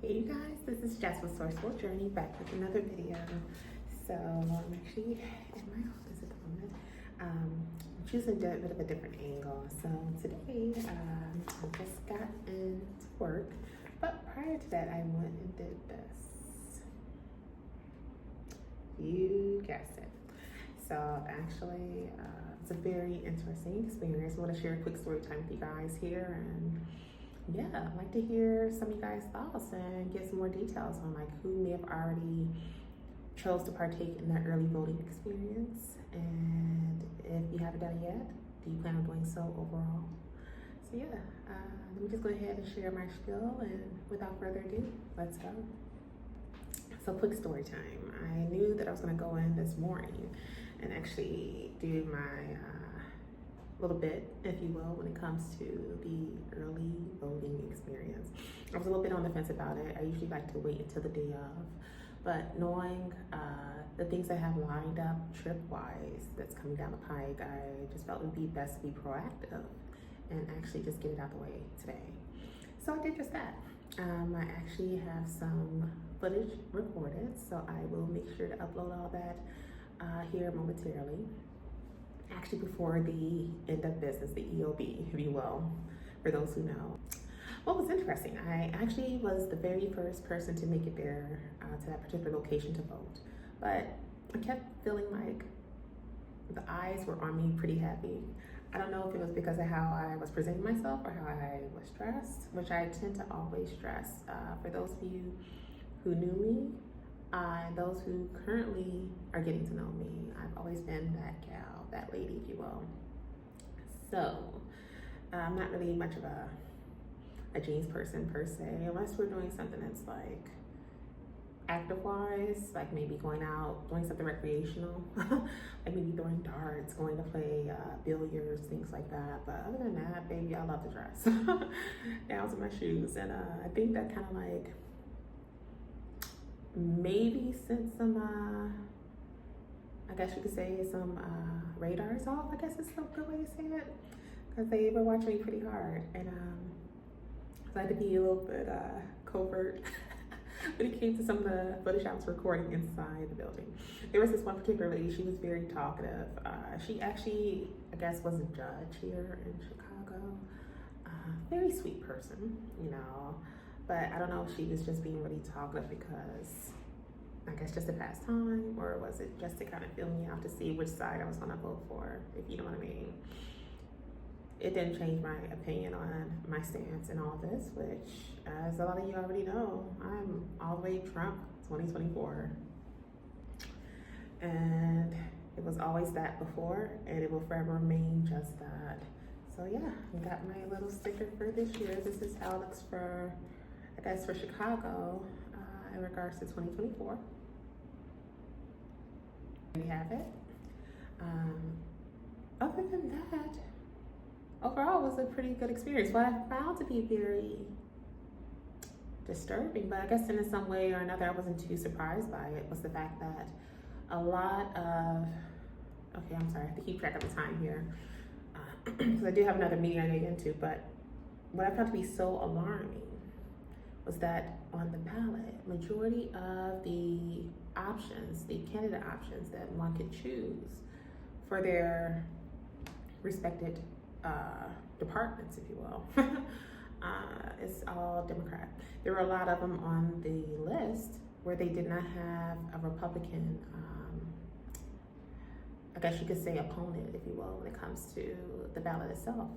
Hey you guys, this is Jess with Sourceful Journey back with another video. So I'm actually in my office at the moment. I'm choosing a bit of a different angle. So today I just got into work, but prior to that I went and did this. You guessed it. So actually it's a very interesting experience. I want to share a quick story time with you guys here, and yeah, I'd like to hear some of you guys' thoughts and get some more details on like who may have already chose to partake in that early voting experience, and if you haven't done it yet, do you plan on doing so overall? So yeah, let me just go ahead and share my spiel, and without further ado, let's go. So quick story time. I knew that I was going to go in this morning and actually do my little bit, if you will, when it comes to the early voting experience. I was a little bit on the fence about it. I usually like to wait until the day of, but knowing the things I have lined up trip-wise that's coming down the pike, I just felt it would be best to be proactive and actually just get it out the way today. So I did just that. I actually have some footage recorded, so I will make sure to upload all that here momentarily. Actually before the end of business, the EOB, if you will, for those who know. What was interesting, I actually was the very first person to make it there to that particular location to vote, but I kept feeling like the eyes were on me pretty heavy. I don't know if it was because of how I was presenting myself or how I was dressed, which I tend to always dress. For those of you who knew me, and those who currently are getting to know me, I've always been that gal, that lady, if you will. So I'm not really much of a jeans person per se, unless we're doing something that's like active-wise, like maybe going out, doing something recreational, like maybe throwing darts, going to play billiards, things like that. But other than that, baby, I love to dress. Down to my shoes, and I think that kind of like maybe sent some, I guess you could say some radars off, I guess is a good way to say it, because they were watching me pretty hard, and I had to be a little bit covert when it came to some of the footage I was recording inside the building. There was this one particular lady, she was very talkative. She actually, I guess, was a judge here in Chicago. Very sweet person, you know. But I don't know if she was just being really talkative because, I guess, just to pass time, or was it just to kind of feel me out to see which side I was going to vote for, if you know what I mean. It didn't change my opinion on my stance in all this, which, as a lot of you already know, I'm all the way Trump 2024. And it was always that before, and it will forever remain just that. So yeah, I got my little sticker for this year. This is how it looks for, I guess, for Chicago in regards to 2024. There you have it. Other than that, overall, it was a pretty good experience. What I found to be very disturbing, but I guess in some way or another I wasn't too surprised by it, was the fact that a lot of, okay, I'm sorry, I have to keep track of the time here, because I do have another meeting I gotta get into, but what I found to be so alarming was that on the ballot, majority of the options, the candidate options that one could choose for their respected departments, if you will, it's all Democrat. There were a lot of them on the list where they did not have a Republican, I guess you could say, opponent, if you will, when it comes to the ballot itself.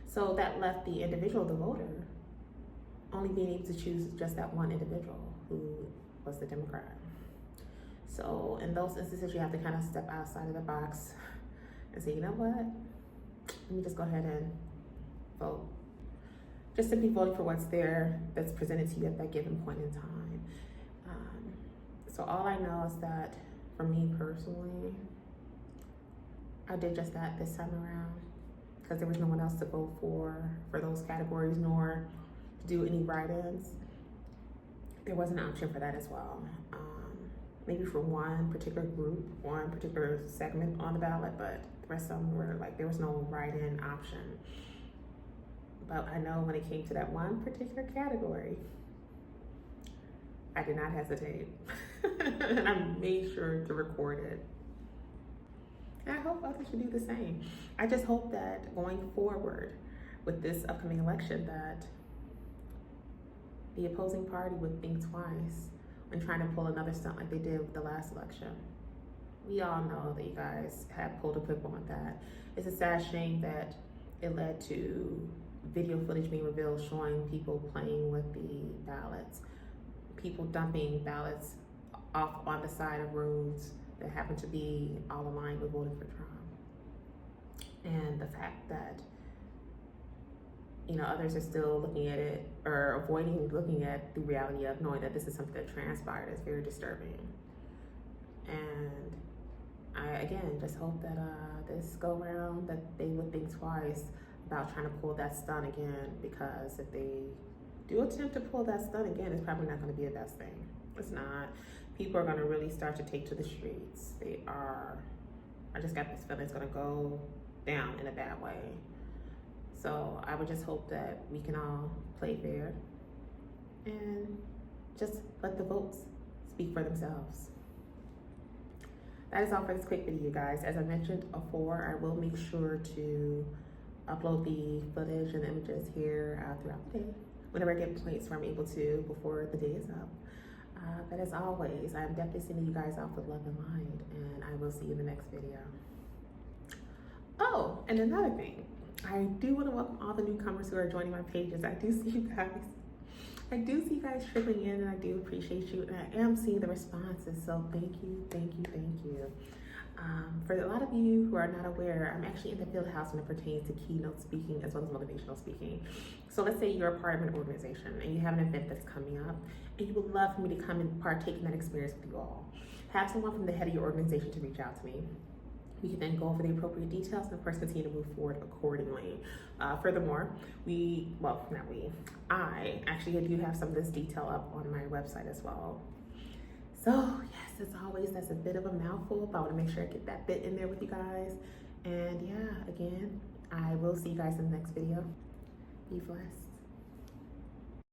So that left the individual, the voter, only being able to choose just that one individual who was the Democrat. So in those instances, you have to kind of step outside of the box and say, you know what, let me just go ahead and vote. Just simply voting for what's there, that's presented to you at that given point in time. So all I know is that for me personally, I did just that this time around, because there was no one else to vote for those categories, nor to do any write-ins. There was an option for that as well. Maybe for one particular group, one particular segment on the ballot, but the rest of them were like, there was no write-in option. But I know when it came to that one particular category, I did not hesitate. And I made sure to record it. And I hope others should do the same. I just hope that going forward with this upcoming election that the opposing party would think twice when trying to pull another stunt like they did with the last election. We all know that you guys have pulled a quick one with that. It's a sad shame that it led to video footage being revealed showing people playing with the ballots, people dumping ballots off on the side of roads that happen to be all aligned with voting for Trump. And the fact that, you know, others are still looking at it or avoiding looking at the reality of knowing that this is something that transpired is very disturbing. And I, again, just hope that this go round that they would think twice about trying to pull that stunt again, because if they do attempt to pull that stunt again, it's probably not going to be the best thing. It's not. People are going to really start to take to the streets. They are. I just got this feeling it's going to go down in a bad way. So I would just hope that we can all play fair and just let the votes speak for themselves. That is all for this quick video, guys. As I mentioned before, I will make sure to upload the footage and images here throughout the day whenever I get points where I'm able to before the day is up. But as always, I'm definitely sending you guys off with love and light, and I will see you in the next video. Oh, and another thing, I do want to welcome all the newcomers who are joining my pages. I do see you guys trickling in, and I do appreciate you, and I am seeing the responses, so thank you. For a lot of you who are not aware, I'm actually in the field house when it pertains to keynote speaking as well as motivational speaking. So let's say you're a part of an organization and you have an event that's coming up and you would love for me to come and partake in that experience with you all. Have someone from the head of your organization to reach out to me. We can then go over the appropriate details and of course continue to move forward accordingly. Furthermore, I actually do have some of this detail up on my website as well. So yes, as always, that's a bit of a mouthful, but I want to make sure I get that bit in there with you guys. And yeah, again, I will see you guys in the next video. Be blessed.